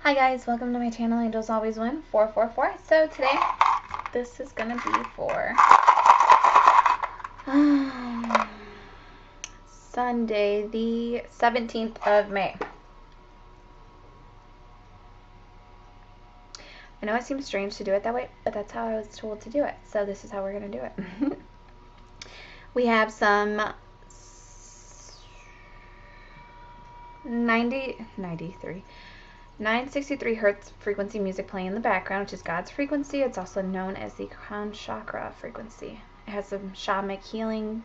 Hi guys, welcome to my channel, Angels Always Win 444. So today, this is going to be for Sunday, the 17th of May. I know it seems strange to do it that way, but that's how I was told to do it. So this is how we're going to do it. We have some 963 hertz frequency music playing in the background, which is God's frequency. It's also known as the crown chakra frequency. It has some shamanic healing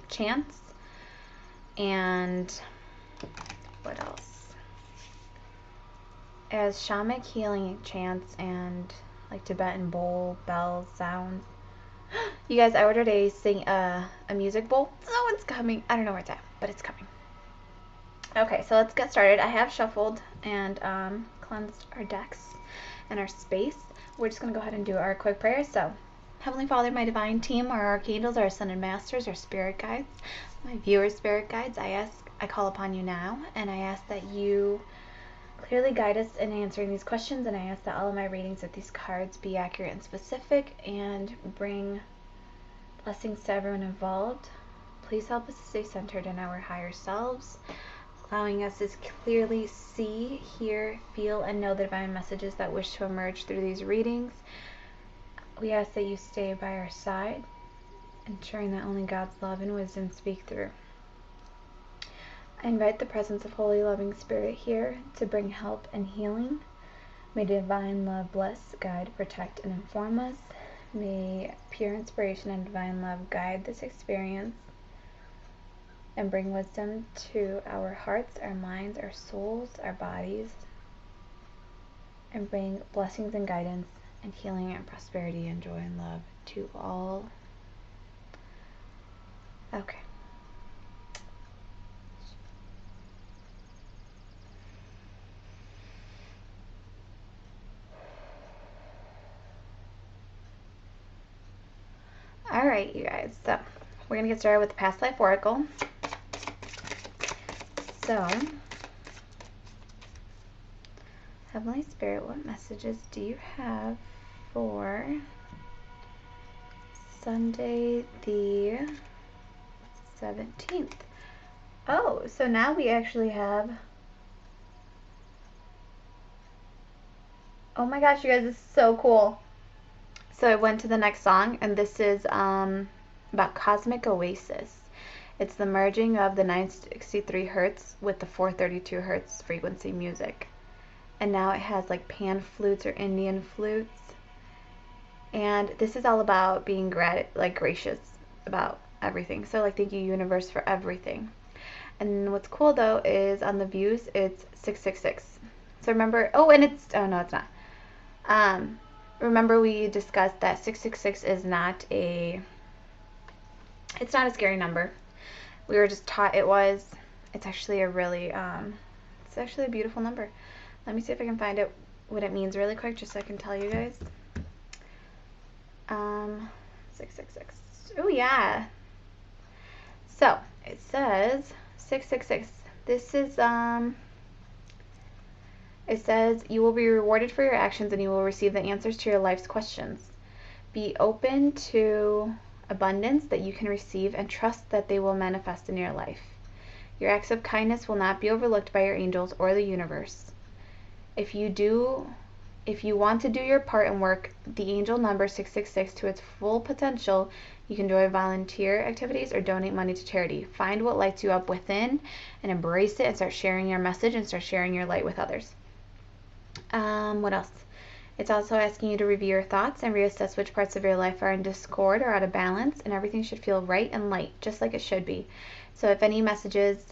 chants, and what else? It has shamanic healing chants and like Tibetan bowl bells sounds. You guys, I ordered a music bowl. Oh, it's coming. I don't know where it's at, but it's coming. Okay, so let's get started. I have shuffled and cleansed our decks and our space. We're just going to go ahead and do our quick prayers. So, Heavenly Father, my divine team, our archangels, our ascended masters, our spirit guides, my viewers' spirit guides, I call upon you now, and I ask that you clearly guide us in answering these questions, and I ask that all of my readings of these cards be accurate and specific and bring blessings to everyone involved. Please help us to stay centered in our higher selves, allowing us to clearly see, hear, feel, and know the divine messages that wish to emerge through these readings. We ask that you stay by our side, ensuring that only God's love and wisdom speak through. I invite the presence of Holy Loving Spirit here to bring help and healing. May divine love bless, guide, protect, and inform us. May pure inspiration and divine love guide this experience and bring wisdom to our hearts, our minds, our souls, our bodies, and bring blessings and guidance and healing and prosperity and joy and love to all. Okay. All right, you guys. So we're going to get started with the past life oracle. So, Heavenly Spirit, what messages do you have for Sunday the 17th? Oh, so now we actually have... Oh my gosh, you guys, this is so cool. So I went to the next song, and this is about Cosmic Oasis. It's the merging of the 963 hertz with the 432 hertz frequency music. And now it has like pan flutes or Indian flutes. And this is all about being gracious about everything. So like, thank you, universe, for everything. And what's cool though is on the views, it's 666. So remember, oh no, it's not. Remember we discussed that 666 is not it's not a scary number. We were just taught it was. It's actually a really, it's actually a beautiful number. Let me see if I can find it, what it means really quick, just so I can tell you guys. 666. Oh yeah. So it says 666. This is it says you will be rewarded for your actions and you will receive the answers to your life's questions. Be open to abundance that you can receive and trust that they will manifest in your life. Your acts of kindness will not be overlooked by your angels or the universe. If you want to do your part and work the angel number 666 to its full potential, you can join volunteer activities or donate money to charity. Find what lights you up within and embrace it and start sharing your message and start sharing your light with others. What else? It's also asking you to review your thoughts and reassess which parts of your life are in discord or out of balance, and everything should feel right and light, just like it should be. So if any messages,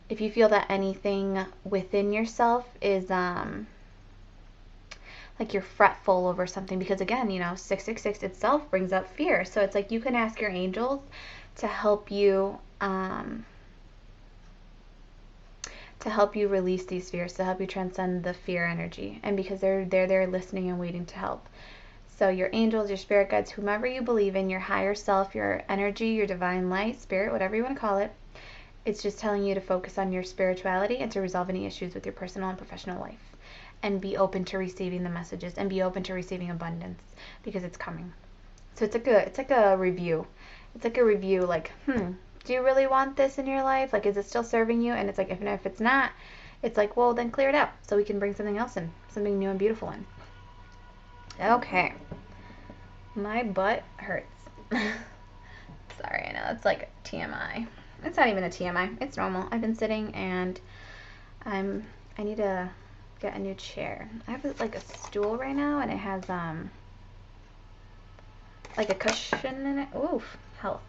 if you feel that anything within yourself is like you're fretful over something, because again, 666 itself brings up fear. So it's like you can ask your angels to help you release these fears, to help you transcend the fear energy, and because they're there listening and waiting to help. So your angels, your spirit guides, whomever you believe in, your higher self, your energy, your divine light, spirit, whatever you want to call it, It's just telling you to focus on your spirituality and to resolve any issues with your personal and professional life. And be open to receiving the messages and be open to receiving abundance because it's coming. So it's like a review. It's like a review, like, do you really want this in your life? Like, is it still serving you? And it's like, if it's not, it's like, well, then clear it out so we can bring something else in, something new and beautiful in. Okay. My butt hurts. Sorry, I know it's like TMI. It's not even a TMI. It's normal. I've been sitting and I need to get a new chair. I have like a stool right now and it has like a cushion in it. Oof, health.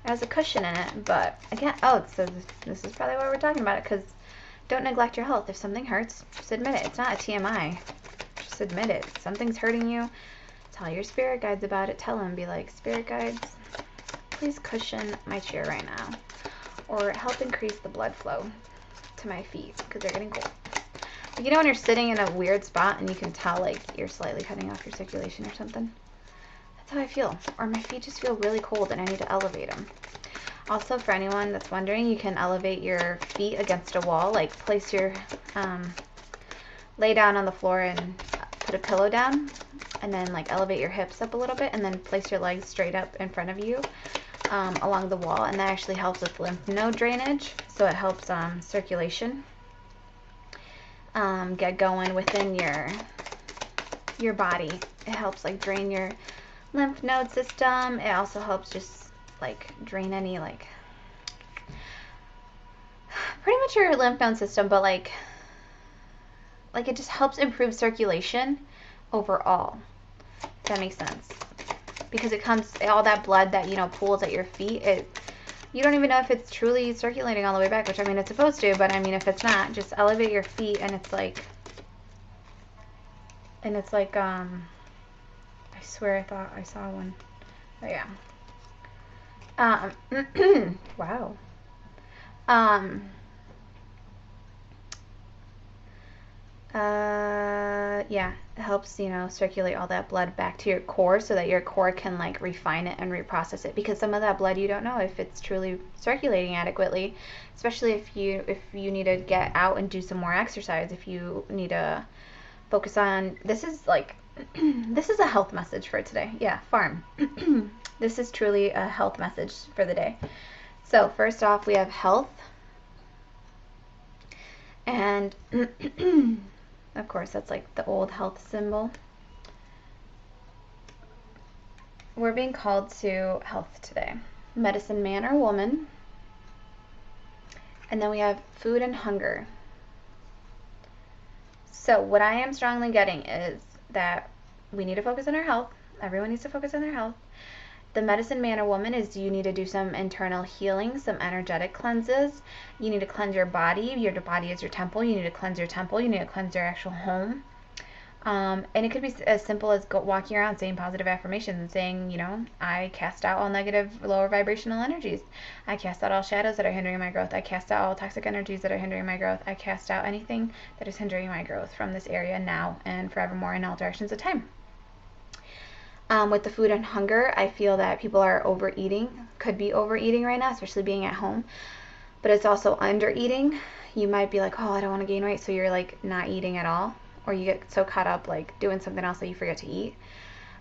It has a cushion in it, but again, so this is probably why we're talking about it, because don't neglect your health. If something hurts, just admit it. It's not a TMI. Just admit it. If something's hurting you, tell your spirit guides about it. Tell them, be like, spirit guides, please cushion my chair right now, or help increase the blood flow to my feet because they're getting cold. You know when you're sitting in a weird spot and you can tell like you're slightly cutting off your circulation or something? That's how I feel. Or my feet just feel really cold and I need to elevate them. Also, for anyone that's wondering, you can elevate your feet against a wall. Like place your, lay down on the floor and put a pillow down, and then like elevate your hips up a little bit, and then place your legs straight up in front of you along the wall, and that actually helps with lymph node drainage. So it helps circulation get going within your body. It helps like drain your lymph node system. It also helps just like drain any like pretty much your lymph node system, but like it just helps improve circulation overall, if that makes sense. Because it comes, all that blood that, you know, pools at your feet, you don't even know if it's truly circulating all the way back, which I mean it's supposed to, but I mean if it's not, just elevate your feet and it's like I swear I thought I saw one. Oh yeah. Wow. Yeah, it helps, you know, circulate all that blood back to your core so that your core can like refine it and reprocess it, because some of that blood you don't know if it's truly circulating adequately, especially if you need to get out and do some more exercise, if you need to focus on, this is like this is a health message for today. Yeah, farm. This is truly a health message for the day. So first off, we have health, and of course that's like the old health symbol. We're being called to health today. Medicine man or woman. And then we have food and hunger. So what I am strongly getting is that we need to focus on our health. Everyone needs to focus on their health. The medicine man or woman is you need to do some internal healing, some energetic cleanses. You need to cleanse your body. Your body is your temple. You need to cleanse your temple. You need to cleanse your actual home. And it could be as simple as walking around saying positive affirmations and saying, you know, I cast out all negative, lower vibrational energies. I cast out all shadows that are hindering my growth. I cast out all toxic energies that are hindering my growth. I cast out anything that is hindering my growth from this area now and forevermore in all directions of time. With the food and hunger, I feel that people are overeating, could be overeating right now, especially being at home. But it's also undereating. You might be like, oh, I don't want to gain weight, so you're like not eating at all. Or you get so caught up like doing something else that you forget to eat.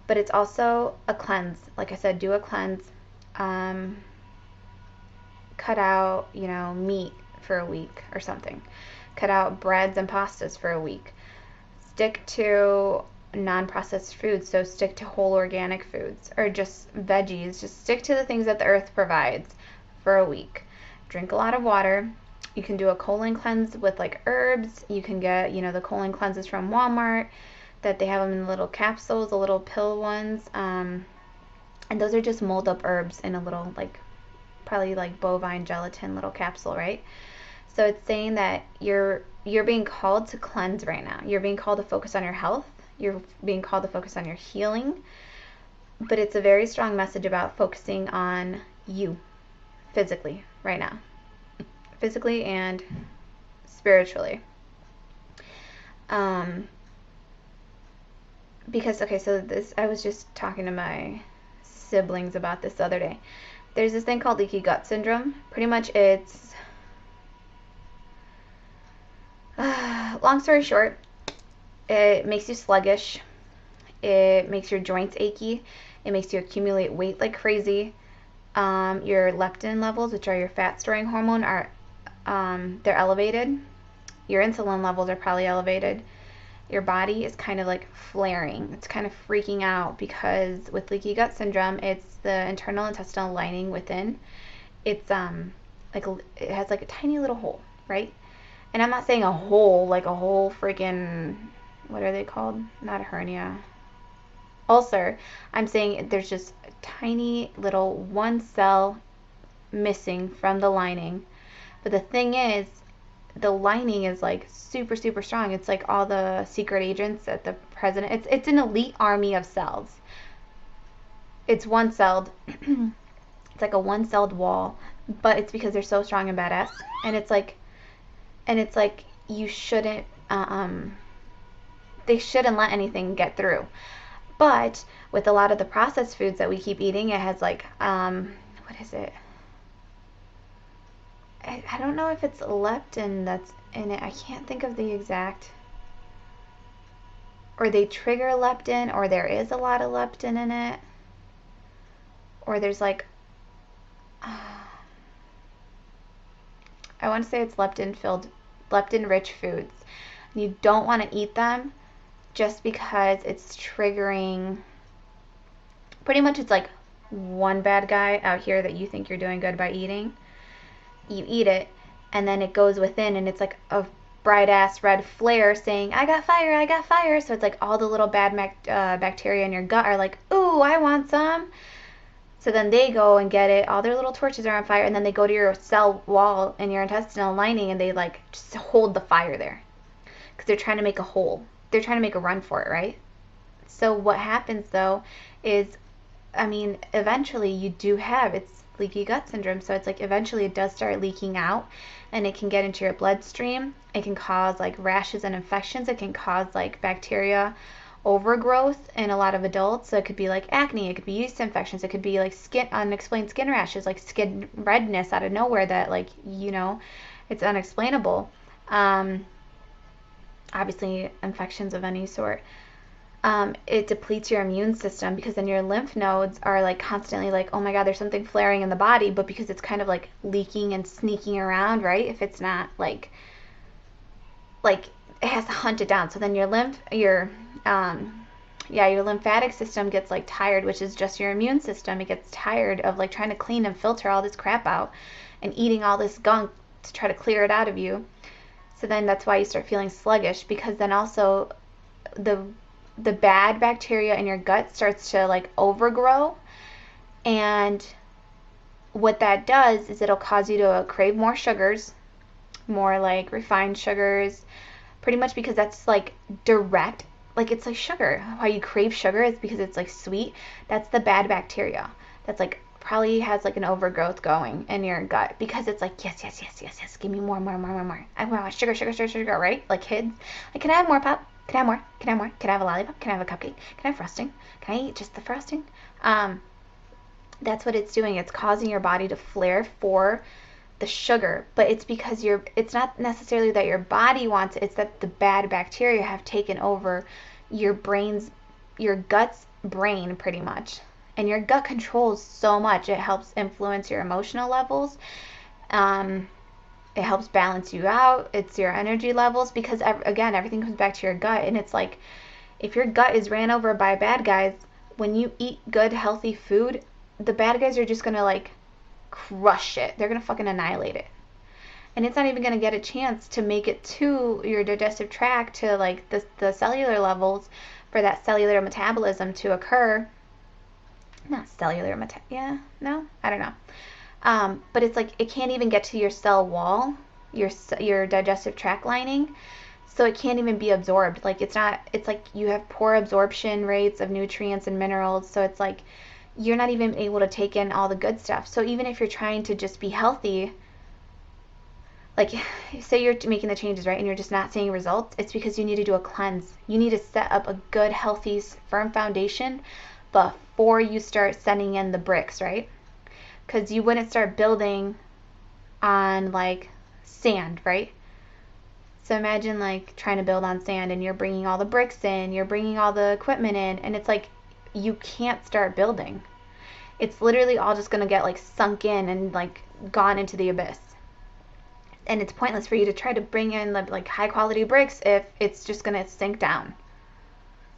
But it's also a cleanse. Like I said, do a cleanse. Cut out, you know, meat for a week or something. Cut out breads and pastas for a week. Stick to non-processed foods, so stick to whole organic foods or just veggies. Just stick to the things that the earth provides for a week. Drink a lot of water. You can do a colon cleanse with like herbs. You can get, you know, the colon cleanses from Walmart that they have them in little capsules, the little pill ones, and those are just mold up herbs in a little like probably like bovine gelatin little capsule, right? So it's saying that you're being called to cleanse right now. You're being called to focus on your health. You're being called to focus on your healing. But it's a very strong message about focusing on you physically right now. Physically and spiritually. Because, okay, so this, I was just talking to my siblings about this the other day. there's this thing called leaky gut syndrome. Pretty much it's, long story short, it makes you sluggish. It makes your joints achy. It makes you accumulate weight like crazy. Your leptin levels, which are your fat storing hormone, are they're elevated. Your insulin levels are probably elevated. Your body is kind of like flaring. It's kind of freaking out because with leaky gut syndrome, it's the internal intestinal lining within. It's like it has like a tiny little hole, right? And I'm not saying a hole like a whole freaking, what are they called? Not a hernia. Ulcer. I'm saying there's just a tiny little one cell missing from the lining. But the thing is, the lining is like super, super strong. It's like all the secret agents at the president. It's an elite army of cells. It's one-celled. It's like a one-celled wall, but it's because they're so strong and badass. And it's like you shouldn't, they shouldn't let anything get through. But with a lot of the processed foods that we keep eating, it has like, what is it? I don't know if it's leptin that's in it. I can't think of the exact, or they trigger leptin, or there is a lot of leptin in it, or there's like, I want to say it's leptin rich foods. You don't want to eat them just because it's triggering, pretty much it's like one bad guy out here that you think you're doing good by eating. You eat it, and then it goes within, and it's like a bright ass red flare saying, I got fire, I got fire. So it's like all the little bad bacteria in your gut are like, ooh, I want some. So then they go and get it, all their little torches are on fire, and then they go to your cell wall and your intestinal lining, and they like just hold the fire there because they're trying to make a hole. They're trying to make a run for it, right? So what happens though is, I mean, eventually you do have, it's leaky gut syndrome, so it's like eventually it does start leaking out, and it can get into your bloodstream. It can cause like rashes and infections. It can cause like bacteria overgrowth in a lot of adults. So it could be like acne, it could be yeast infections, it could be like skin, unexplained skin rashes, like skin redness out of nowhere that, like, you know, it's unexplainable. Obviously infections of any sort. It depletes your immune system because then your lymph nodes are like constantly like, oh my God, there's something flaring in the body, but because it's kind of like leaking and sneaking around, right? If it's not like it has to hunt it down. So then your lymphatic system gets like tired, which is just your immune system. It gets tired of like trying to clean and filter all this crap out and eating all this gunk to try to clear it out of you. So then that's why you start feeling sluggish, because then also the bad bacteria in your gut starts to like overgrow, and what that does is it'll cause you to crave more sugars, more like refined sugars, pretty much because that's like direct, like it's like sugar. Why you crave sugar is because it's like sweet. That's the bad bacteria that's like probably has like an overgrowth going in your gut, because it's like, yes, yes, yes, yes, yes, give me more. I want sugar, sugar, sugar, sugar, right? Like kids, like, can I have more pop? Can I have more? Can I have more? Can I have a lollipop? Can I have a cupcake? Can I have frosting? Can I eat just the frosting? That's what it's doing. It's causing your body to flare for the sugar, but it's because it's not necessarily that your body wants it, it's that the bad bacteria have taken over your gut's brain pretty much. And your gut controls so much. It helps influence your emotional levels. It helps balance you out. It's your energy levels, because again, everything comes back to your gut. And it's like, if your gut is ran over by bad guys, when you eat good, healthy food, the bad guys are just going to like crush it. They're going to fucking annihilate it. And it's not even going to get a chance to make it to your digestive tract, to like the cellular levels for that cellular metabolism to occur. Not cellular no, I don't know. But it's like it can't even get to your cell wall, your digestive tract lining, so it can't even be absorbed. Like it's like you have poor absorption rates of nutrients and minerals, so it's like you're not even able to take in all the good stuff. So even if you're trying to just be healthy, like say you're making the changes, right, and you're just not seeing results, it's because you need to do a cleanse. You need to set up a good, healthy, firm foundation before you start sending in the bricks, right? because you wouldn't start building on like sand, right? So imagine like trying to build on sand and you're bringing all the bricks in, you're bringing all the equipment in, and it's like you can't start building. It's literally all just going to get like sunk in and like gone into the abyss. And it's pointless for you to try to bring in the like high quality bricks if it's just going to sink down.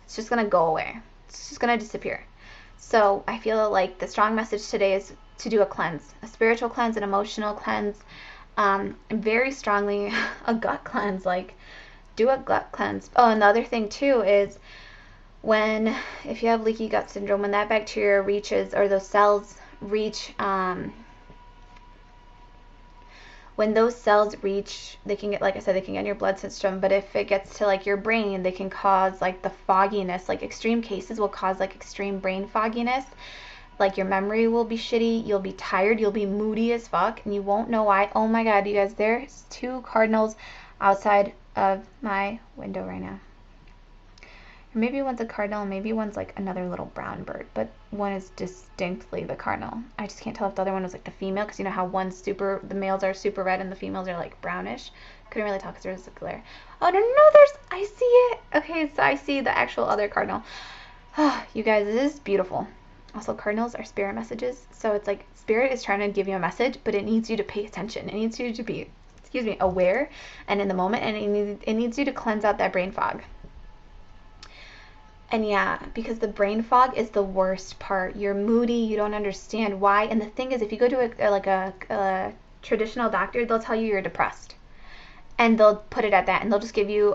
It's just going to go away. It's just going to disappear. So I feel like the strong message today is to do a cleanse, a spiritual cleanse, an emotional cleanse, and very strongly a gut cleanse. Like, do a gut cleanse. Oh, and the other thing too is if you have leaky gut syndrome, when that bacteria reaches, or those cells reach, when those cells reach, they can get, like I said, they can get in your blood system, but if it gets to like your brain, they can cause like the fogginess. Like extreme cases will cause like extreme brain fogginess. Like your memory will be shitty, you'll be tired, you'll be moody as fuck, and you won't know why. Oh my god, you guys, there's 2 cardinals outside of my window right now. Maybe one's a cardinal, maybe one's like another little brown bird, but one is distinctly the cardinal. I just can't tell if the other one was like the female, because you know how the males are super red and the females are like brownish. Couldn't really tell because there was a glare. Oh no, I see it. Okay, so I see the actual other cardinal. You guys, this is beautiful. Also, cardinals are spirit messages, so it's like spirit is trying to give you a message, but it needs you to pay attention. It needs you to be, aware and in the moment, and it needs you to cleanse out that brain fog. And yeah, because the brain fog is the worst part. You're moody, you don't understand why. And the thing is, if you go to a traditional doctor, they'll tell you you're depressed. And they'll put it at that, and they'll just give you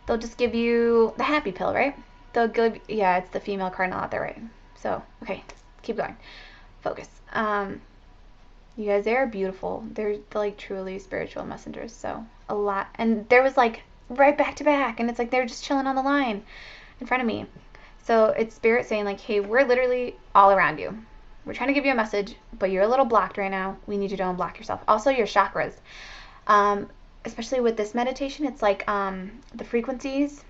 the happy pill, right? They'll give, yeah, it's the female cardinal out there, right? So, okay, keep going. Focus. You guys, they are beautiful. They're like truly spiritual messengers. So a lot, and there was like right back to back, and it's like they're just chilling on the line in front of me. So it's spirit saying like, hey, we're literally all around you. We're trying to give you a message, but you're a little blocked right now. We need you to unblock yourself. Also, your chakras. Especially with this meditation, it's like the frequencies.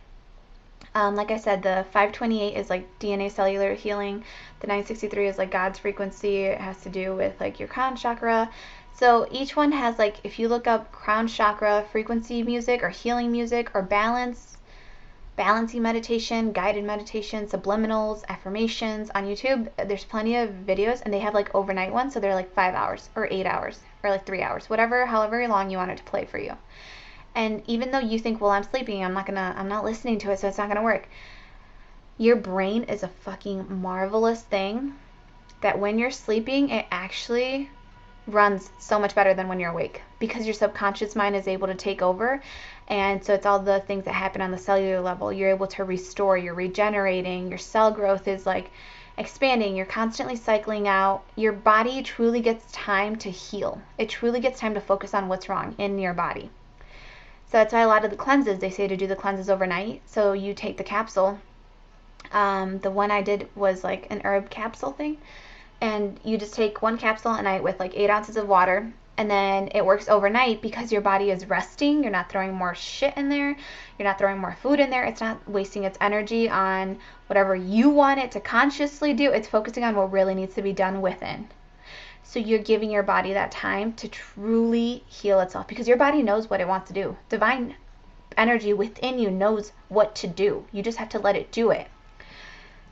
Like I said, the 528 is like DNA cellular healing. The 963 is like God's frequency. It has to do with like your crown chakra. So each one has like, if you look up crown chakra frequency music or healing music or balancing meditation, guided meditation, subliminals, affirmations on YouTube, there's plenty of videos, and they have like overnight ones. So they're like 5 hours or 8 hours or like 3 hours, however long you want it to play for you. And even though you think, well, I'm sleeping, I'm not listening to it, so it's not gonna work. Your brain is a fucking marvelous thing that when you're sleeping, it actually runs so much better than when you're awake, because your subconscious mind is able to take over. And so it's all the things that happen on the cellular level. You're able to restore, you're regenerating, your cell growth is like expanding, you're constantly cycling out. Your body truly gets time to heal. It truly gets time to focus on what's wrong in your body. So that's why a lot of the cleanses, they say to do the cleanses overnight. So you take the capsule. The one I did was like an herb capsule thing. And you just take 1 capsule a night with like 8 ounces of water. And then it works overnight because your body is resting. You're not throwing more shit in there. You're not throwing more food in there. It's not wasting its energy on whatever you want it to consciously do. It's focusing on what really needs to be done within. So you're giving your body that time to truly heal itself, because your body knows what it wants to do. Divine energy within you knows what to do. You just have to let it do it.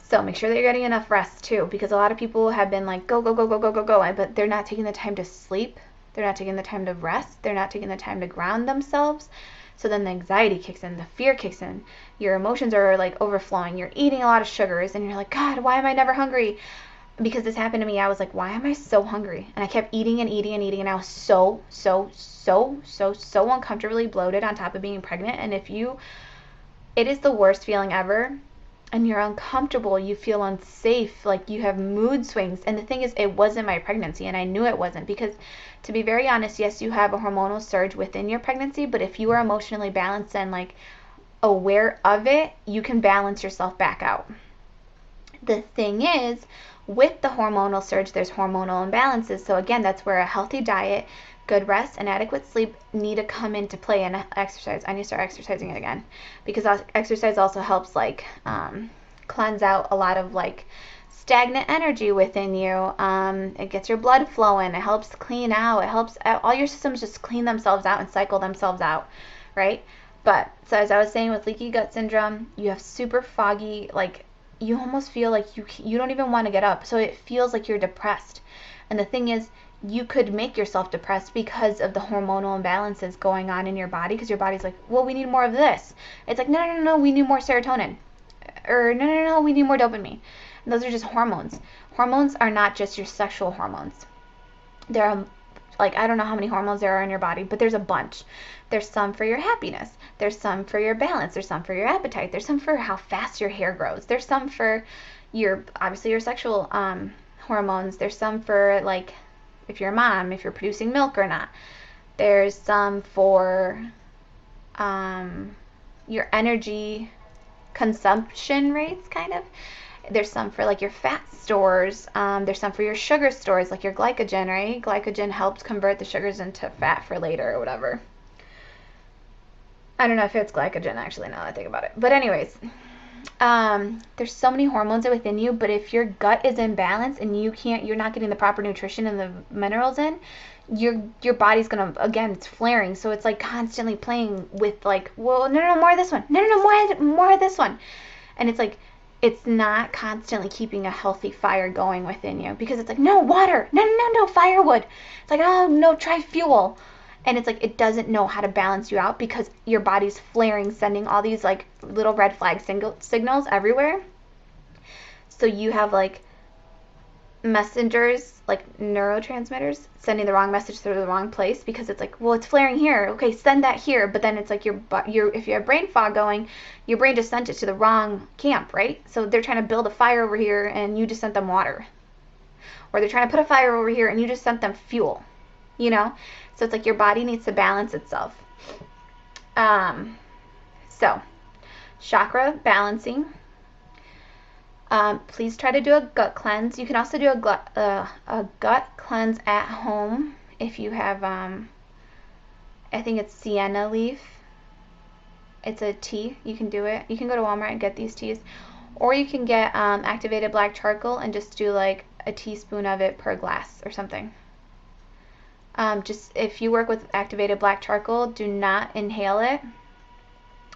So make sure that you're getting enough rest too, because a lot of people have been like, go, but they're not taking the time to sleep. They're not taking the time to rest. They're not taking the time to ground themselves. So then the anxiety kicks in, the fear kicks in. Your emotions are like overflowing. You're eating a lot of sugars, and you're like, God, why am I never hungry? Because this happened to me. I was like, why am I so hungry? And I kept eating and eating and eating, and I was so uncomfortably bloated on top of being pregnant. And it is the worst feeling ever, and you're uncomfortable, you feel unsafe, like you have mood swings. And the thing is, it wasn't my pregnancy, and I knew it wasn't, because to be very honest, yes, you have a hormonal surge within your pregnancy, but if you are emotionally balanced and like aware of it, you can balance yourself back out. The thing is, with the hormonal surge, there's hormonal imbalances. So again, that's where a healthy diet, good rest, and adequate sleep need to come into play, and exercise. I need to start exercising it again, because exercise also helps like cleanse out a lot of like stagnant energy within you. It gets your blood flowing. It helps clean out. It helps all your systems just clean themselves out and cycle themselves out, right? But so as I was saying, with leaky gut syndrome, you have super foggy, like you almost feel like you don't even want to get up. So it feels like you're depressed. And the thing is, you could make yourself depressed because of the hormonal imbalances going on in your body, because your body's like, well, we need more of this. It's like, no, no, no, no, we need more serotonin. Or no, no, no, we need more dopamine. And those are just hormones. Hormones are not just your sexual hormones. There are, like, I don't know how many hormones there are in your body, but there's a bunch. There's some for your happiness. There's some for your balance. There's some for your appetite. There's some for how fast your hair grows. There's some for obviously your sexual hormones. There's some for, like, if you're a mom, if you're producing milk or not. There's some for your energy consumption rates, kind of. There's some for, like, your fat stores. There's some for your sugar stores, like your glycogen, right? Glycogen helps convert the sugars into fat for later or whatever. I don't know if it's glycogen, actually, now that I think about it. But anyways, there's so many hormones within you, but if your gut is imbalanced and you're not getting the proper nutrition and the minerals in, your body's gonna, again, it's flaring. So it's like constantly playing with, like, well, no, more of this one. No, more of this one. And it's like, it's not constantly keeping a healthy fire going within you, because it's like, no, water, no, firewood. It's like, oh, no, try fuel. And it's like, it doesn't know how to balance you out because your body's flaring, sending all these, like, little red flag signals everywhere. So you have, like, messengers, like neurotransmitters, sending the wrong message through the wrong place, because it's like, well, it's flaring here. Okay, send that here. But then it's like if you have brain fog going, your brain just sent it to the wrong camp, right? So they're trying to build a fire over here and you just sent them water. Or they're trying to put a fire over here and you just sent them fuel, you know? So it's like your body needs to balance itself. So chakra balancing. Please try to do a gut cleanse. You can also do a gut cleanse at home if you have, I think it's sienna leaf. It's a tea. You can do it. You can go to Walmart and get these teas. Or you can get activated black charcoal and just do, like, a teaspoon of it per glass or something. Just if you work with activated black charcoal, do not inhale it.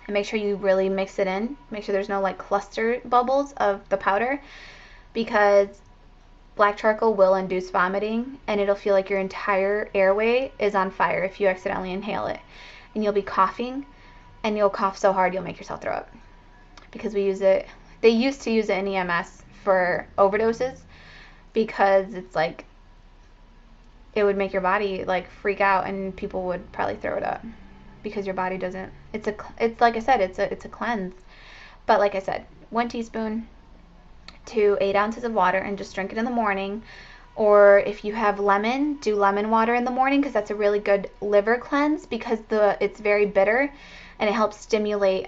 And make sure you really mix it in. Make sure there's no, like, cluster bubbles of the powder, because black charcoal will induce vomiting, and it'll feel like your entire airway is on fire if you accidentally inhale it. And you'll be coughing, and you'll cough so hard you'll make yourself throw up. Because they used to use it in EMS for overdoses, because it's like, it would make your body, like, freak out, and people would probably throw it up. Because your body doesn't, it's like I said, it's a cleanse. But like I said, 1 teaspoon to 8 ounces of water, and just drink it in the morning. Or if you have lemon, do lemon water in the morning, because that's a really good liver cleanse, because it's very bitter, and it helps stimulate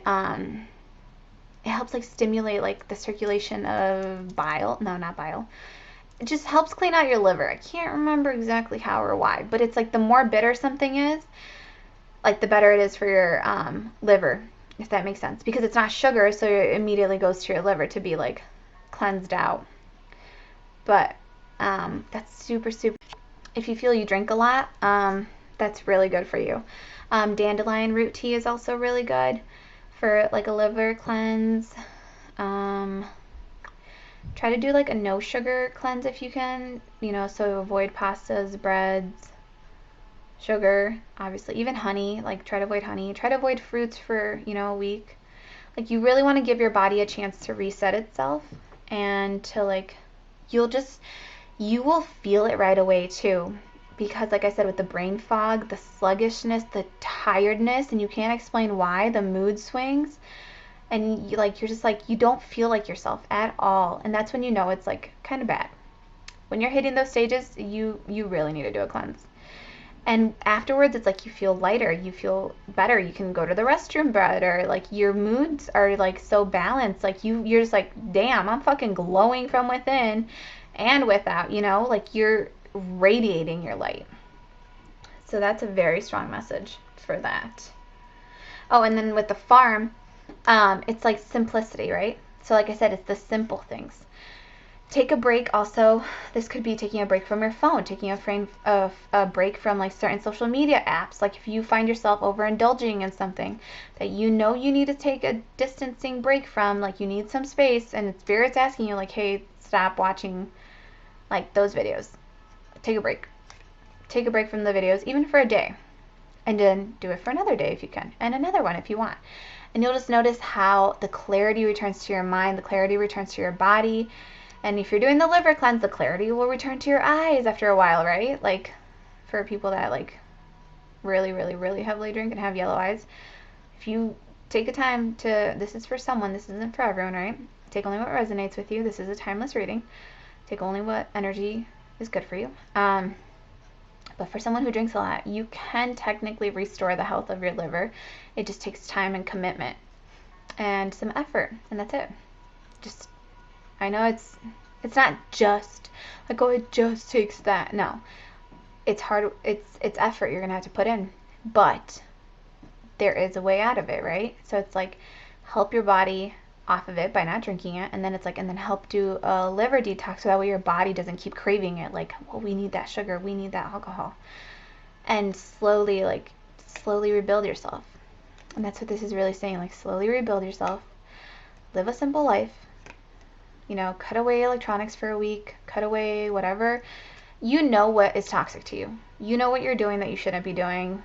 stimulate, like, the circulation of bile. No, not bile. It just helps clean out your liver. I can't remember exactly how or why, but it's like the more bitter something is, like, the better it is for your liver, if that makes sense. Because it's not sugar, so it immediately goes to your liver to be, like, cleansed out. But that's super, super. If you feel you drink a lot, that's really good for you. Dandelion root tea is also really good for, like, a liver cleanse. Try to do, like, a no sugar cleanse if you can, you know, so avoid pastas, breads, sugar, obviously, even honey. Like, try to avoid honey. Try to avoid fruits for, you know, a week. Like, you really want to give your body a chance to reset itself, and to, like, you will feel it right away too, because, like I said, with the brain fog, the sluggishness, the tiredness, and you can't explain why, the mood swings, and you're just like, you don't feel like yourself at all, and that's when you know it's, like, kind of bad. When you're hitting those stages, you really need to do a cleanse. And afterwards, it's like you feel lighter, you feel better, you can go to the restroom better, like, your moods are, like, so balanced, like, you're just like, damn, I'm fucking glowing from within and without, you know, like, you're radiating your light. So that's a very strong message for that. Oh, and then with the farm, it's like simplicity, right? So like I said, it's the simple things. Take a break also. This could be taking a break from your phone, taking a break from like certain social media apps. Like if you find yourself overindulging in something that you know you need to take a distancing break from, like you need some space and Spirit's asking you like, hey, stop watching like those videos. Take a break. Take a break from the videos, even for a day. And then do it for another day if you can, and another one if you want. And you'll just notice how the clarity returns to your mind, the clarity returns to your body. And if you're doing the liver cleanse, the clarity will return to your eyes after a while, right? Like for people that like really, really, really heavily drink and have yellow eyes, if you take a time to, this is for someone, this isn't for everyone, right? Take only what resonates with you. This is a timeless reading. Take only what energy is good for you. But for someone who drinks a lot, you can technically restore the health of your liver. It just takes time and commitment and some effort, and that's it. Just, I know it's not just like, oh, it just takes that. No, it's hard. It's effort you're gonna have to put in, but there is a way out of it, right? So it's like help your body off of it by not drinking it, and then it's like, and then help do a liver detox so that way your body doesn't keep craving it. Like, well, we need that sugar, we need that alcohol, and slowly rebuild yourself. And that's what this is really saying. Like, slowly rebuild yourself. Live a simple life. You know, cut away electronics for a week, cut away whatever. You know what is toxic to you. You know what you're doing that you shouldn't be doing.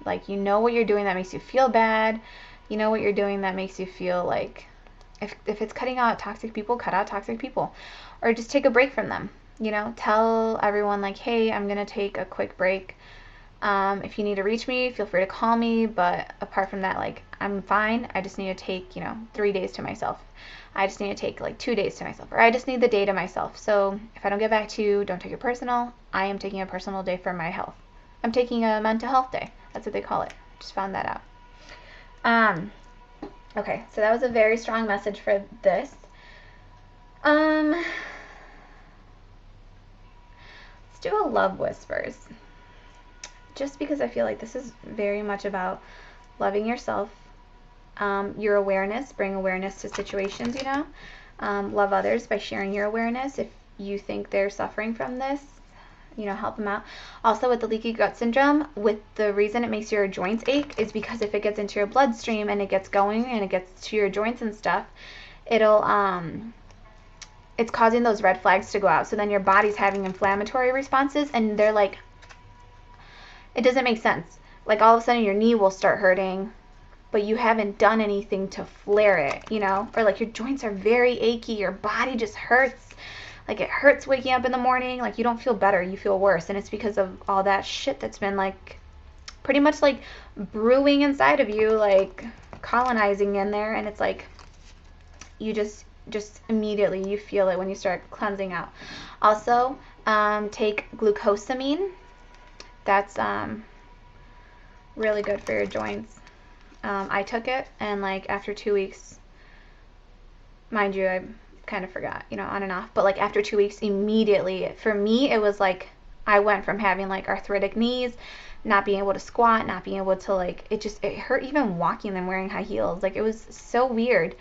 Like, you know what you're doing that makes you feel bad. You know what you're doing that makes you feel like, if it's cutting out toxic people, cut out toxic people. Or just take a break from them. You know, tell everyone like, hey, I'm going to take a quick break. If you need to reach me, feel free to call me. But apart from that, like, I'm fine. I just need to take, 3 days to myself. I just need to take like 2 days to myself, or I just need the day to myself. So if I don't get back to you, don't take it personal. I am taking a personal day for my health. I'm taking a mental health day. That's what they call it. Just found that out. Okay, so that was a very strong message for this. Let's do a love whispers. Just because I feel like this is very much about loving yourself, your awareness, bring awareness to situations, love others by sharing your awareness. If you think they're suffering from this, help them out. Also with the leaky gut syndrome, with the reason it makes your joints ache is because if it gets into your bloodstream and it gets going and it gets to your joints and stuff, it's causing those red flags to go out. So then your body's having inflammatory responses, and they're like, it doesn't make sense. Like all of a sudden your knee will start hurting, but you haven't done anything to flare it, or like your joints are very achy, your body just hurts. Like it hurts waking up in the morning, like you don't feel better, you feel worse, and it's because of all that shit that's been like pretty much like brewing inside of you, like colonizing in there, and it's like you just immediately you feel it when you start cleansing out. Also, take glucosamine. That's really good for your joints. I took it, and like after 2 weeks, mind you, I kind of forgot, on and off, but like after 2 weeks, immediately, for me, it was like I went from having like arthritic knees, not being able to squat, not being able to like, it hurt even walking and wearing high heels. Like it was so weird.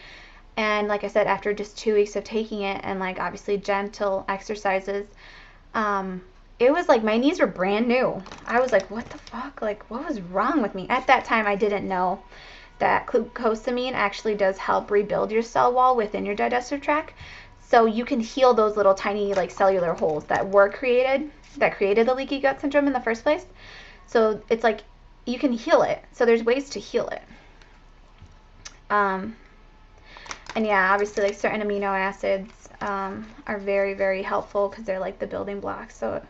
And like I said, after just 2 weeks of taking it, and like obviously gentle exercises, it was like my knees were brand new. I was like, what the fuck? Like, what was wrong with me? At that time, I didn't know that glucosamine actually does help rebuild your cell wall within your digestive tract. So you can heal those little tiny like cellular holes that were created, that created the leaky gut syndrome in the first place. So it's like you can heal it. So there's ways to heal it. And yeah, obviously like certain amino acids are very, very helpful because they're like the building blocks. So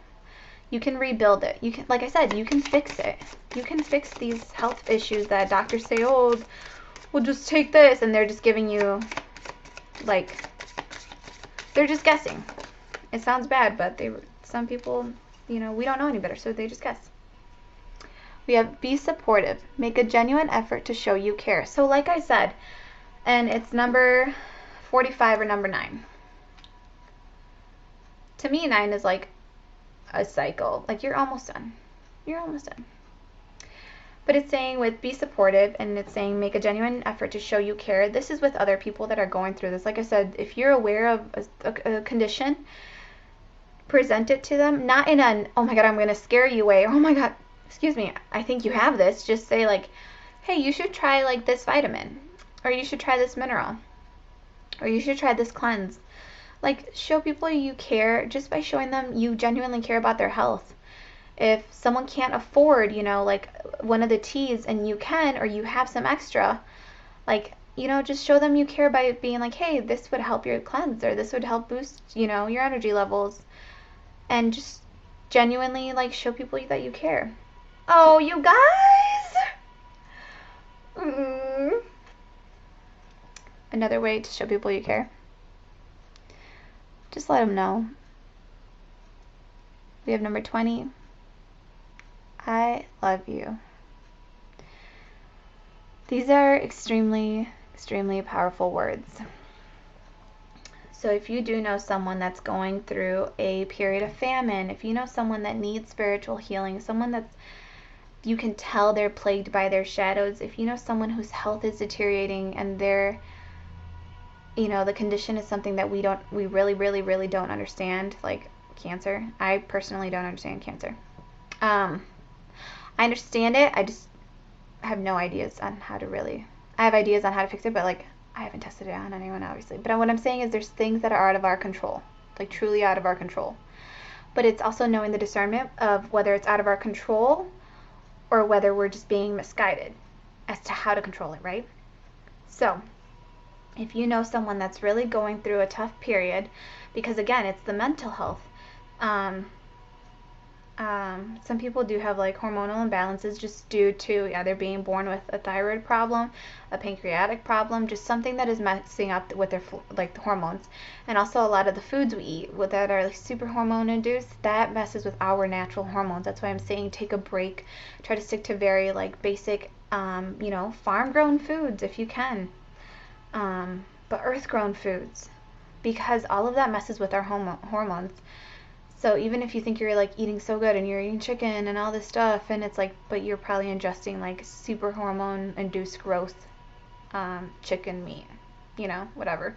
you can rebuild it. You can, like I said, you can fix it. You can fix these health issues that doctors say, oh, we'll just take this, and they're just giving you, like, they're just guessing. It sounds bad, but some people, we don't know any better, so they just guess. We have be supportive. Make a genuine effort to show you care. So like I said, and it's number 45 or number 9. To me, 9 is like a cycle. Like you're almost done. You're almost done. But it's saying with be supportive, and it's saying make a genuine effort to show you care. This is with other people that are going through this. Like I said, if you're aware of a condition, present it to them, not in an, oh my God, I'm going to scare you away. Oh my God, excuse me, I think you have this. Just say like, hey, you should try like this vitamin, or you should try this mineral, or you should try this cleanse. Like, show people you care just by showing them you genuinely care about their health. If someone can't afford, like one of the teas and you can, or you have some extra, like, just show them you care by being like, hey, this would help your cleanse, or this would help boost, your energy levels. And just genuinely, like, show people that you care. Oh, you guys! Another way to show people you care. Just let them know. We have number 20. I love you. These are extremely, extremely powerful words. So if you do know someone that's going through a period of famine, if you know someone that needs spiritual healing, someone that's, you can tell they're plagued by their shadows, if you know someone whose health is deteriorating and they're, the condition is something that we really, really, really don't understand, like cancer. I personally don't understand cancer. I understand it. I just have no ideas on how to really. I have ideas on how to fix it, but like I haven't tested it on anyone, obviously. But what I'm saying is there's things that are out of our control, like truly out of our control. But it's also knowing the discernment of whether it's out of our control or whether we're just being misguided as to how to control it, right? So if you know someone that's really going through a tough period, because again, it's the mental health. Some people do have like hormonal imbalances just due to either being born with a thyroid problem, a pancreatic problem, just something that is messing up with their like the hormones. And also a lot of the foods we eat that are like super hormone induced, that messes with our natural hormones. That's why I'm saying take a break, try to stick to very like basic, farm grown foods if you can, but earth grown foods, because all of that messes with our hormones. So even if you think you're like eating so good and you're eating chicken and all this stuff, and it's like, but you're probably ingesting like super hormone induced growth chicken meat, whatever.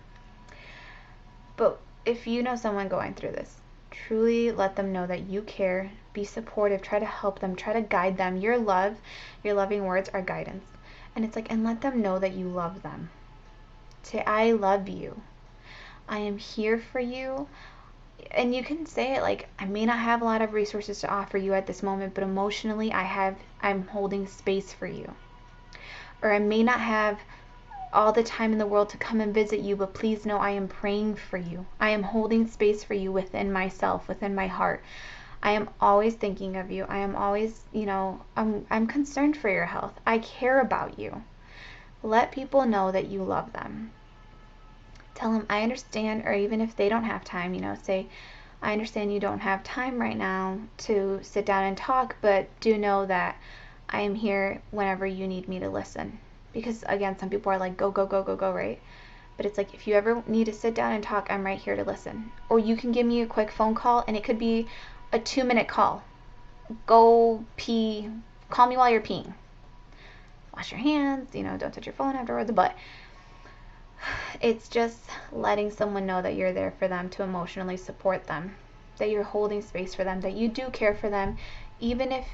But if you know someone going through this, truly let them know that you care, be supportive, try to help them, try to guide them. Your loving words are guidance. And it's like, and let them know that you love them. Say, I love you. I am here for you. And you can say it like, I may not have a lot of resources to offer you at this moment, but emotionally I'm holding space for you. Or I may not have all the time in the world to come and visit you, but please know I am praying for you. I am holding space for you within myself, within my heart. I am always thinking of you. I am always, I'm concerned for your health. I care about you. Let people know that you love them. Tell them, I understand, or even if they don't have time, say, I understand you don't have time right now to sit down and talk, but do know that I am here whenever you need me to listen. Because again, some people are like, go, go, go, go, go, right? But it's like, if you ever need to sit down and talk, I'm right here to listen. Or you can give me a quick phone call, and it could be a 2-minute call. Go pee, call me while you're peeing. Wash your hands, don't touch your phone afterwards, but it's just letting someone know that you're there for them, to emotionally support them, that you're holding space for them, that you do care for them, even if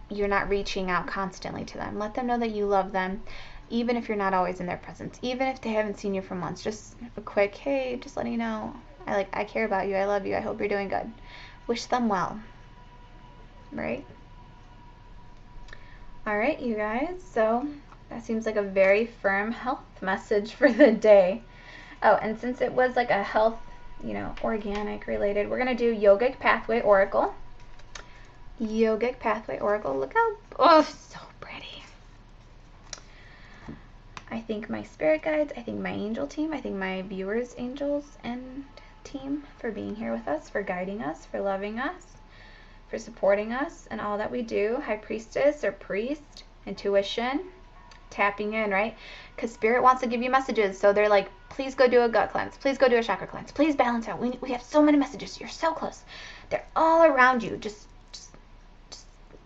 you're not reaching out constantly to them. Let them know that you love them, even if you're not always in their presence, even if they haven't seen you for months. Just a quick, hey, just letting you know, I care about you, I love you, I hope you're doing good. Wish them well, right? All right, you guys, so that seems like a very firm health message for the day. Oh, and since it was like a health, organic related, we're going to do Yogic Pathway Oracle. Yogic Pathway Oracle. Look how, oh, so pretty. I thank my spirit guides. I thank my angel team. I thank my viewers, angels, and team for being here with us, for guiding us, for loving us, for supporting us and all that we do. High priestess or priest, intuition, tapping in, right? Because spirit wants to give you messages. So they're like, please go do a gut cleanse. Please go do a chakra cleanse. Please balance out. We have so many messages. You're so close. They're all around you. Just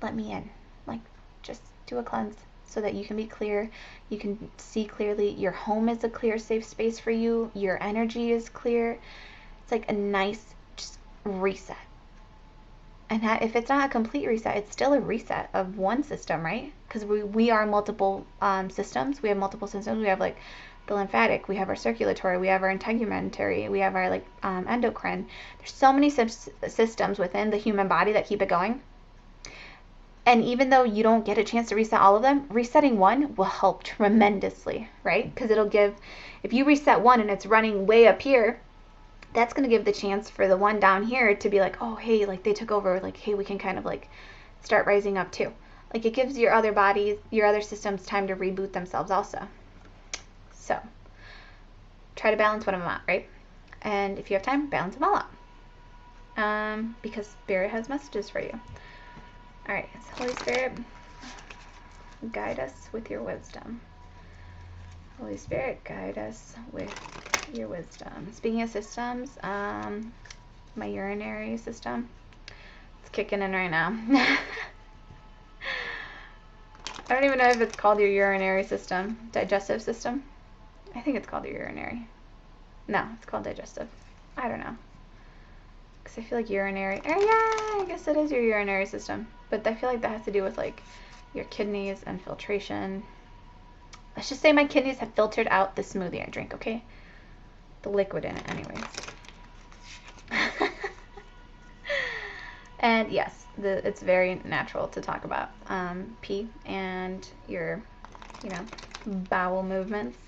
let me in. Like, just do do a cleanse so that you can be clear, you can see clearly. Your home is a clear, safe space for you. Your energy is clear. It's like a nice just reset. And if it's not a complete reset, it's still a reset of one system, right? Because we are multiple systems. We have multiple systems. We have like the lymphatic, we have our circulatory, we have our integumentary, we have our like endocrine. There's so many systems within the human body that keep it going. And even though you don't get a chance to reset all of them, resetting one will help tremendously, right? Because it'll give, if you reset one and it's running way up here, that's going to give the chance for the one down here to be like, oh, hey, like they took over, like, hey, we can kind of like start rising up too. Like it gives your other bodies, your other systems time to reboot themselves also. So try to balance one of them out, right? And if you have time, balance them all out. Because Spirit has messages for you. All right, so Holy Spirit, guide us with your wisdom. Holy Spirit, guide us with your wisdom. Speaking of systems, my urinary system, it's kicking in right now. I don't even know if it's called your urinary system. Digestive system? I think it's called your urinary. No, it's called digestive. I don't know. Because I feel like urinary, yeah, I guess it is your urinary system. But I feel like that has to do with like your kidneys and filtration. Let's just say my kidneys have filtered out the smoothie I drink, okay? The liquid in it anyways. And yes, it's very natural to talk about pee and your, bowel movements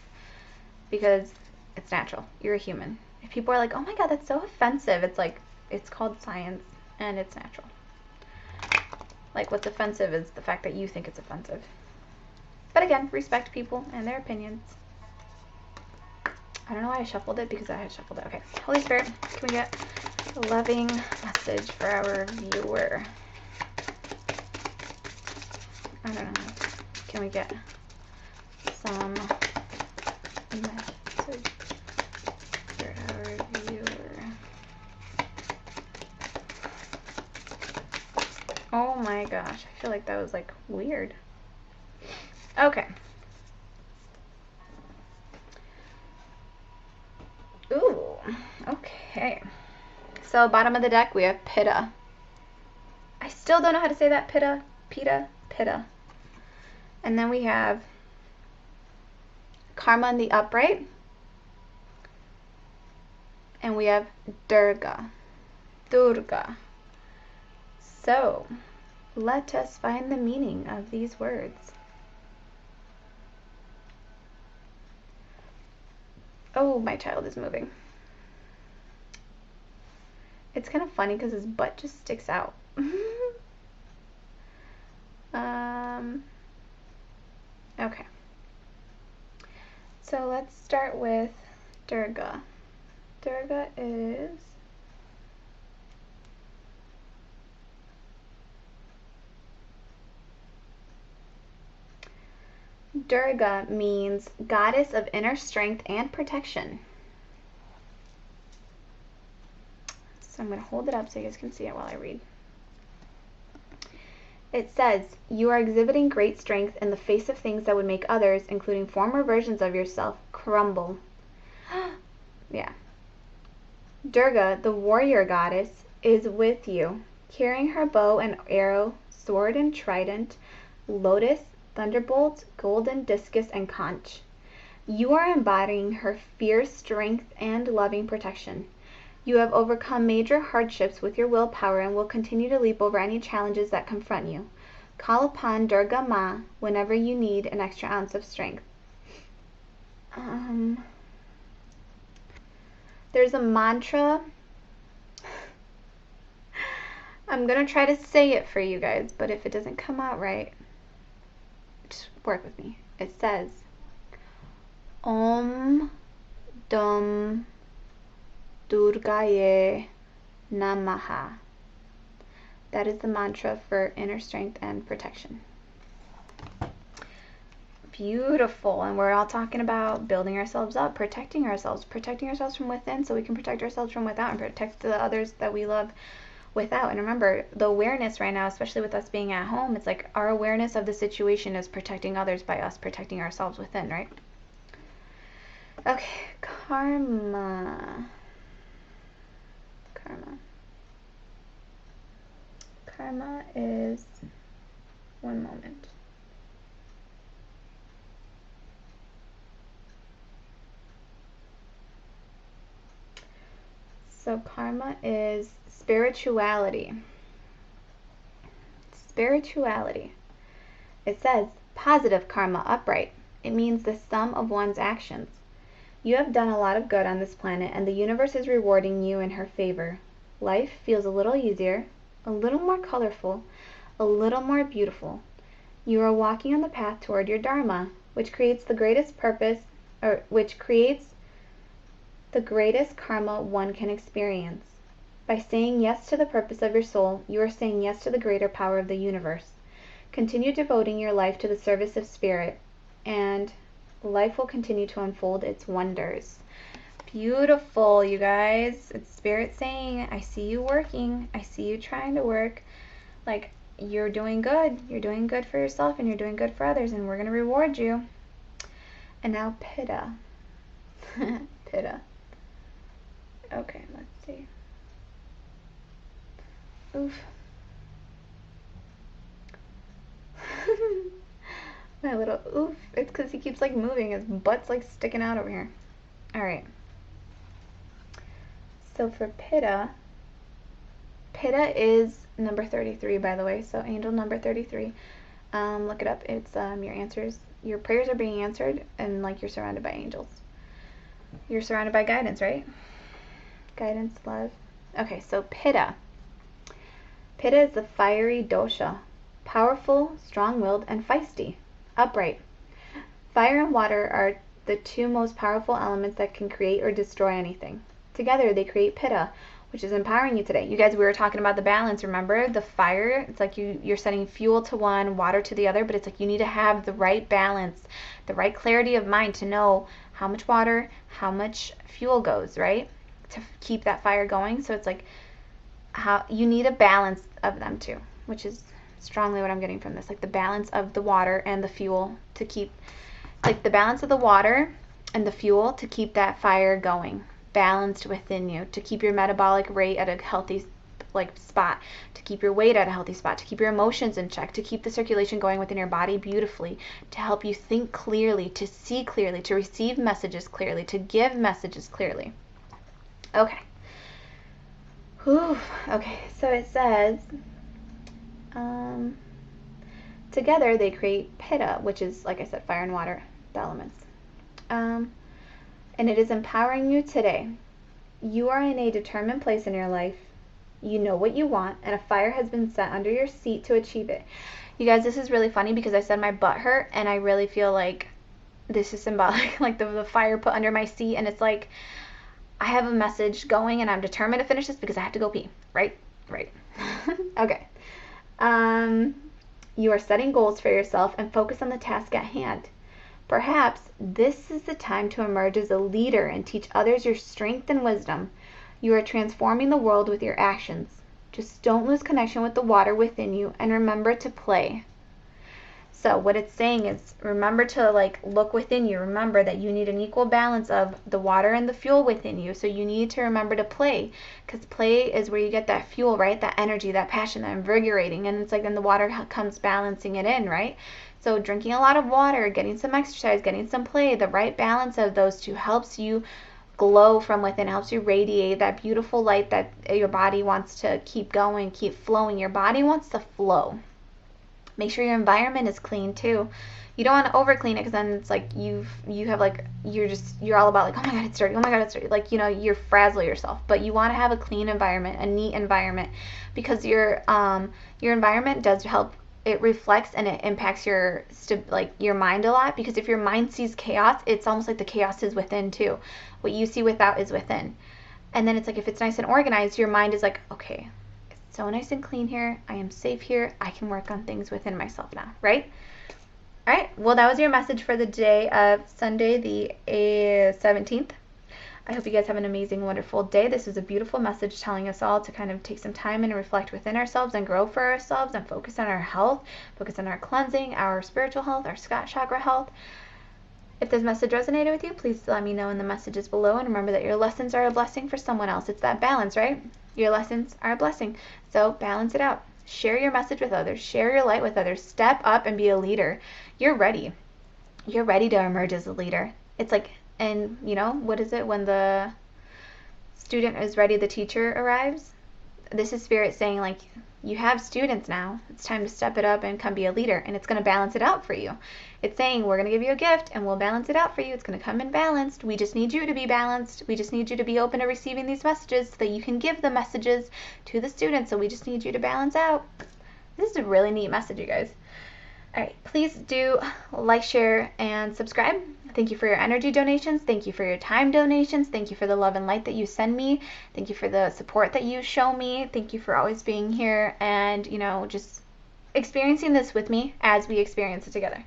because it's natural. You're a human. If people are like, oh my God, that's so offensive, it's like, it's called science and it's natural. Like what's offensive is the fact that you think it's offensive. But again, respect people and their opinions. I don't know why I shuffled it because I had shuffled it. Okay, Holy Spirit, can we get a loving message for our viewer? I don't know. Can we get some message for our viewer? Oh my gosh, I feel like that was like weird. Okay. Ooh, okay. So bottom of the deck, we have Pitta. I still don't know how to say that. Pitta. And then we have Karma in the upright. And we have Durga. So, let us find the meaning of these words. Oh, my child is moving. It's kind of funny because his butt just sticks out. Okay. So let's start with Durga. Durga is Durga means goddess of inner strength and protection. So I'm going to hold it up so you guys can see it while I read. It says, you are exhibiting great strength in the face of things that would make others, including former versions of yourself, crumble. Yeah. Durga, the warrior goddess, is with you, carrying her bow and arrow, sword and trident, lotus, thunderbolt, golden discus, and conch. You are embodying her fierce strength and loving protection. You have overcome major hardships with your willpower and will continue to leap over any challenges that confront you. Call upon Durga Ma whenever you need an extra ounce of strength. There's a mantra. I'm going to try to say it for you guys, but if it doesn't come out right, just work with me. It says, Om Dum Durgaye Namaha. That is the mantra for inner strength and protection. Beautiful. And we're all talking about building ourselves up, protecting ourselves from within so we can protect ourselves from without and protect the others that we love without. And remember, the awareness right now, especially with us being at home, it's like our awareness of the situation is protecting others by us protecting ourselves within, right? Okay, karma. Karma is, one moment. So karma is spirituality. Spirituality. It says positive karma, upright. It means the sum of one's actions. You have done a lot of good on this planet, and the universe is rewarding you in her favor. Life feels a little easier, a little more colorful, a little more beautiful. You are walking on the path toward your dharma, which creates the greatest purpose, or which creates the greatest karma one can experience. By saying yes to the purpose of your soul, you are saying yes to the greater power of the universe. Continue devoting your life to the service of spirit, and life will continue to unfold its wonders. Beautiful, you guys. It's spirit saying, I see you working. I see you trying to work. Like, you're doing good. You're doing good for yourself, and you're doing good for others, and we're going to reward you. And now Pitta. Pitta. Okay, let's see. Oof. My little oof. It's because he keeps like moving. His butt's like sticking out over here. Alright. So for Pitta, Pitta is number 33, by the way. So angel number 33. Look it up. It's your answers. Your prayers are being answered, and like you're surrounded by angels. You're surrounded by guidance, right? Guidance, love. Okay, so Pitta. Pitta is the fiery dosha. Powerful, strong-willed, and feisty. Upright. Fire and water are the two most powerful elements that can create or destroy anything. Together, they create Pitta, which is empowering you today. You guys, we were talking about the balance. Remember, the fire, it's like you're setting fuel to one, water to the other, but it's like you need to have the right balance, the right clarity of mind to know how much water, how much fuel goes, right? To keep that fire going. So it's like how you need a balance of them too, which is strongly what I'm getting from this, like the balance of the water and the fuel to keep, like the balance of the water and the fuel to keep that fire going, balanced within you, to keep your metabolic rate at a healthy like spot, to keep your weight at a healthy spot, to keep your emotions in check, to keep the circulation going within your body beautifully, to help you think clearly, to see clearly, to receive messages clearly, to give messages clearly. Okay. Whew. Okay, so it says, together they create Pitta, which is, like I said, fire and water, the elements. And it is empowering you today. You are in a determined place in your life. You know what you want, and a fire has been set under your seat to achieve it. You guys, this is really funny because I said my butt hurt, and I really feel like this is symbolic, like the fire put under my seat, and it's like, I have a message going, and I'm determined to finish this because I have to go pee, right? Right. Okay. You are setting goals for yourself and focus on the task at hand. Perhaps this is the time to emerge as a leader and teach others your strength and wisdom. You are transforming the world with your actions. Just don't lose connection with the water within you, and remember to play. So what it's saying is, remember to like look within you. Remember that you need an equal balance of the water and the fuel within you. So you need to remember to play, because play is where you get that fuel, right? That energy, that passion, that invigorating. And it's like then the water comes balancing it in, right? So drinking a lot of water, getting some exercise, getting some play, the right balance of those two helps you glow from within, helps you radiate that beautiful light that your body wants to keep going, keep flowing. Your body wants to flow. Make sure your environment is clean too. You don't want to over clean it, because then it's like you have like you're all about like, oh my god, it's dirty, oh my god, it's dirty, like, you know, you're frazzle yourself. But you want to have a clean environment, a neat environment, because your environment does help. It reflects and it impacts your mind a lot, because if your mind sees chaos, it's almost like the chaos is within too. What you see without is within. And then it's like if it's nice and organized, your mind is like, okay, so nice and clean here. I am safe here. I can work on things within myself now, right? All right. Well, that was your message for the day of Sunday, the 17th. I hope you guys have an amazing, wonderful day. This is a beautiful message telling us all to kind of take some time and reflect within ourselves and grow for ourselves and focus on our health, focus on our cleansing, our spiritual health, our chakra health. If this message resonated with you, please let me know in the messages below. And remember that your lessons are a blessing for someone else. It's that balance, right? Your lessons are a blessing. So balance it out. Share your message with others. Share your light with others. Step up and be a leader. You're ready. You're ready to emerge as a leader. It's like, and you know, what is it when the student is ready, the teacher arrives? This is Spirit saying, like, you have students now. It's time to step it up and come be a leader, and it's going to balance it out for you. It's saying, we're going to give you a gift, and we'll balance it out for you. It's going to come in balanced. We just need you to be balanced. We just need you to be open to receiving these messages so that you can give the messages to the students. So we just need you to balance out. This is a really neat message, you guys. All right, please do like, share, and subscribe. Thank you for your energy donations. Thank you for your time donations. Thank you for the love and light that you send me. Thank you for the support that you show me. Thank you for always being here and, you know, just experiencing this with me as we experience it together.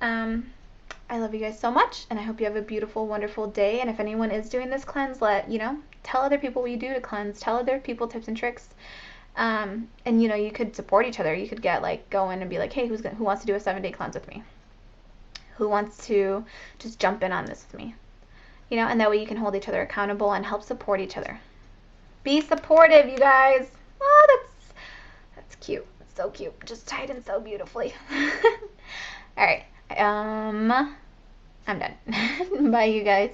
I love you guys so much, and I hope you have a beautiful, wonderful day. And if anyone is doing this cleanse, tell other people what you do to cleanse. Tell other people tips and tricks. And you know, you could support each other. You could get go in and be like, hey, who wants to do a 7-day cleanse with me? Who wants to just jump in on this with me? You know, and that way you can hold each other accountable and help support each other. Be supportive, you guys. Oh, that's cute. It's so cute. Just tied in so beautifully. All right. I'm done. Bye, you guys.